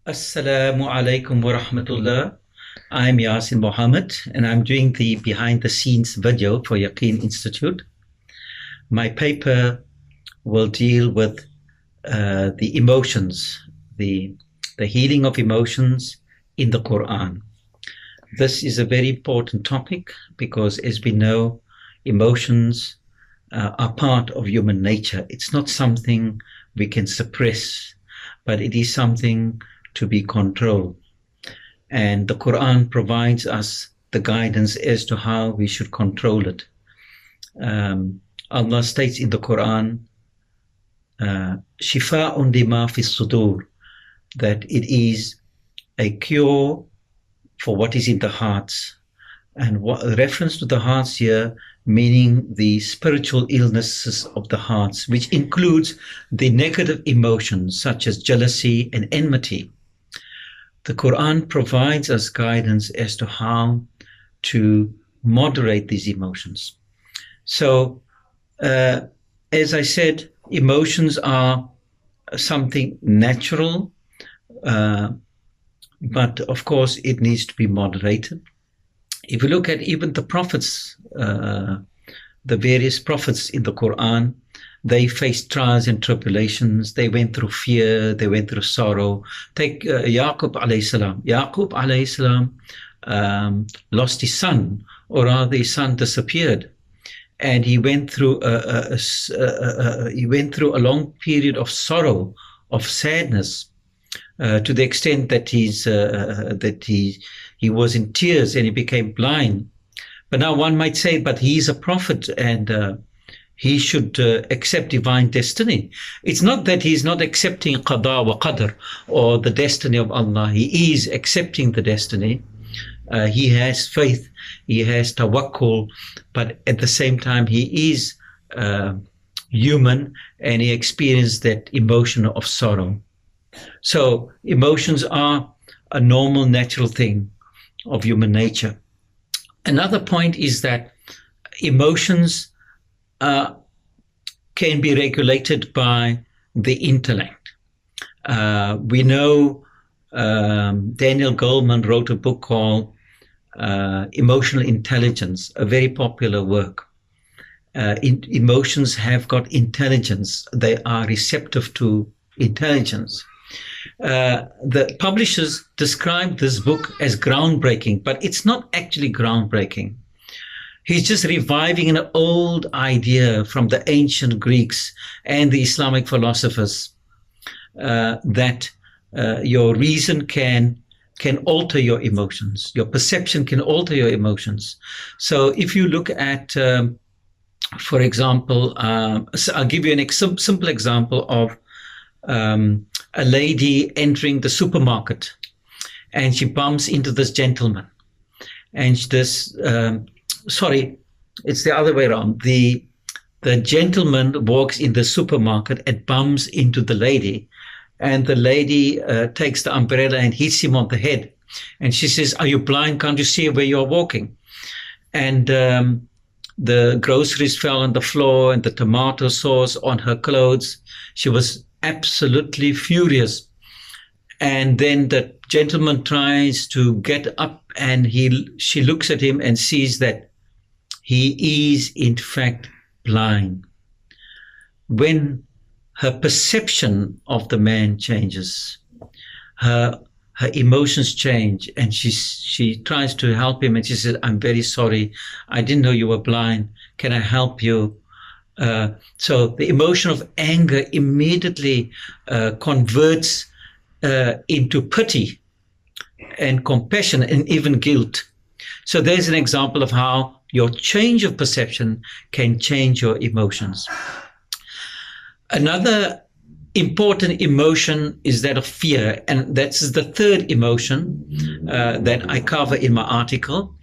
Assalamu alaikum wa rahmatullah. I'm Yasien Mohamed and I'm doing the behind the scenes video for Yaqeen Institute. My paper will deal with the emotions, the healing of emotions in the Qur'an. This is a very important topic because, as we know, emotions are part of human nature. It's not something we can suppress, but it is something to be controlled. And the Quran provides us the guidance as to how we should control it. Allah states in the Quran, Shifa'un lima fi sudur, that it is a cure for what is in the hearts. And reference to the hearts here, meaning the spiritual illnesses of the hearts, which includes the negative emotions such as jealousy and enmity. The Quran provides us guidance as to how to moderate these emotions. So, as I said, emotions are something natural, but of course it needs to be moderated. If you look at even the prophets, the various prophets in the Quran, they faced trials and tribulations. They went through fear. They went through sorrow. Take Yaqub alayhi salam. Yaqub alayhi salam lost his son, or rather his son disappeared. And he went through a long period of sorrow, of sadness, to the extent that he was in tears and he became blind. But now one might say, but he is a prophet and he should accept divine destiny. It's not that he's not accepting qada wa qadr, or the destiny of Allah. He is accepting the destiny. He has faith, he has tawakkul, but at the same time he is human and he experienced that emotion of sorrow. So emotions are a normal, natural thing of human nature. Another point is that emotions can be regulated by the intellect. We know Daniel Goleman wrote a book called Emotional Intelligence, a very popular work. Emotions have got intelligence. They are receptive to intelligence. The publishers described this book as groundbreaking, but it's not actually groundbreaking. He's just reviving an old idea from the ancient Greeks and the Islamic philosophers, that your reason can alter your emotions. Your perception can alter your emotions. So if you look at, for example, so I'll give you a simple example of a lady entering the supermarket, and she bumps into this gentleman, and sorry, it's the other way around. The gentleman walks in the supermarket and bumps into the lady, and the lady takes the umbrella and hits him on the head. And she says, "Are you blind? Can't you see where you're walking?" And the groceries fell on the floor and the tomato sauce on her clothes. She was absolutely furious. And then the gentleman tries to get up, and she looks at him and sees that he is in fact blind. When her perception of the man changes, her emotions change, and she tries to help him, and she said, "I'm very sorry. I didn't know you were blind. Can I help you?" So the emotion of anger immediately converts into pity and compassion and even guilt. So there's an example of how your change of perception can change your emotions. Another important emotion is that of fear, and that's the third emotion that I cover in my article.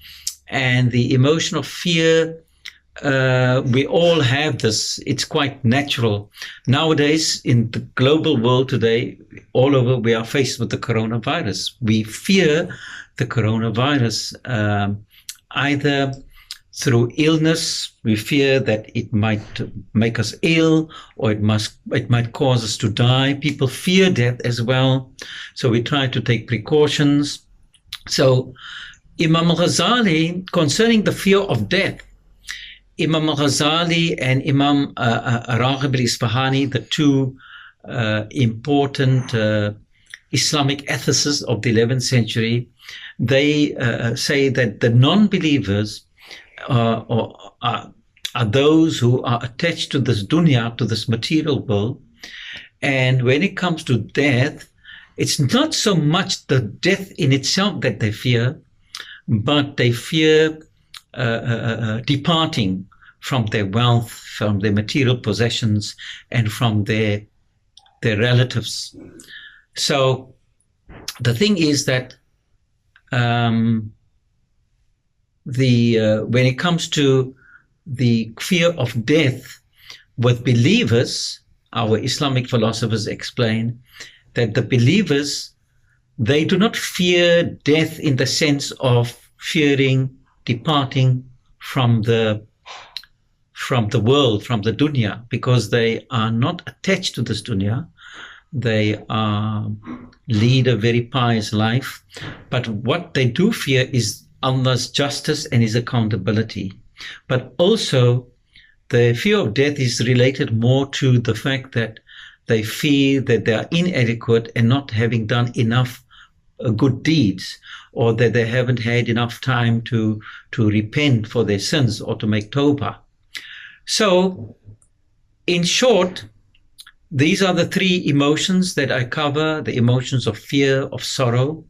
And the emotion of fear, we all have this. It's quite natural. Nowadays, in the global world today, all over, we are faced with the coronavirus. We fear the coronavirus. Either Through illness, we fear that it might make us ill, or it might cause us to die. People fear death as well, so we try to take precautions. So Imam al-Ghazali, concerning the fear of death, Imam al-Ghazali and Imam Raghib al-Isfahani, the two important Islamic ethicists of the 11th century, they say that the non-believers are those who are attached to this dunya, to this material world. And when it comes to death, it's not so much the death in itself that they fear, but they fear departing from their wealth, from their material possessions, and from their relatives. So the thing is that when it comes to the fear of death with believers, our Islamic philosophers explain that the believers, they do not fear death in the sense of fearing departing from the world, from the dunya, because they are not attached to this dunya. They lead a very pious life. But what they do fear is Allah's justice and His accountability. But also, the fear of death is related more to the fact that they fear that they are inadequate and not having done enough good deeds, or that they haven't had enough time to repent for their sins or to make tawbah. So, in short, these are the three emotions that I cover: the emotions of fear, of sorrow,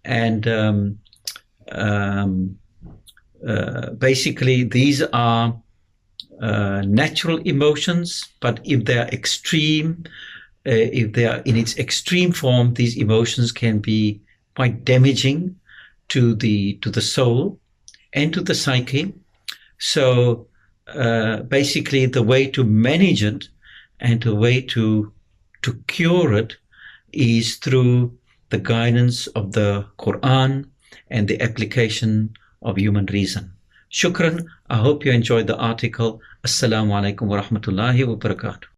and basically these are natural emotions, but if they are extreme, if they are in its extreme form, these emotions can be quite damaging to the soul and to the psyche. So basically the way to manage it and the way to cure it is through the guidance of the Qur'an and the application of human reason. Shukran. I hope you enjoyed the article. Assalamu alaikum wa rahmatullahi wa barakatuh.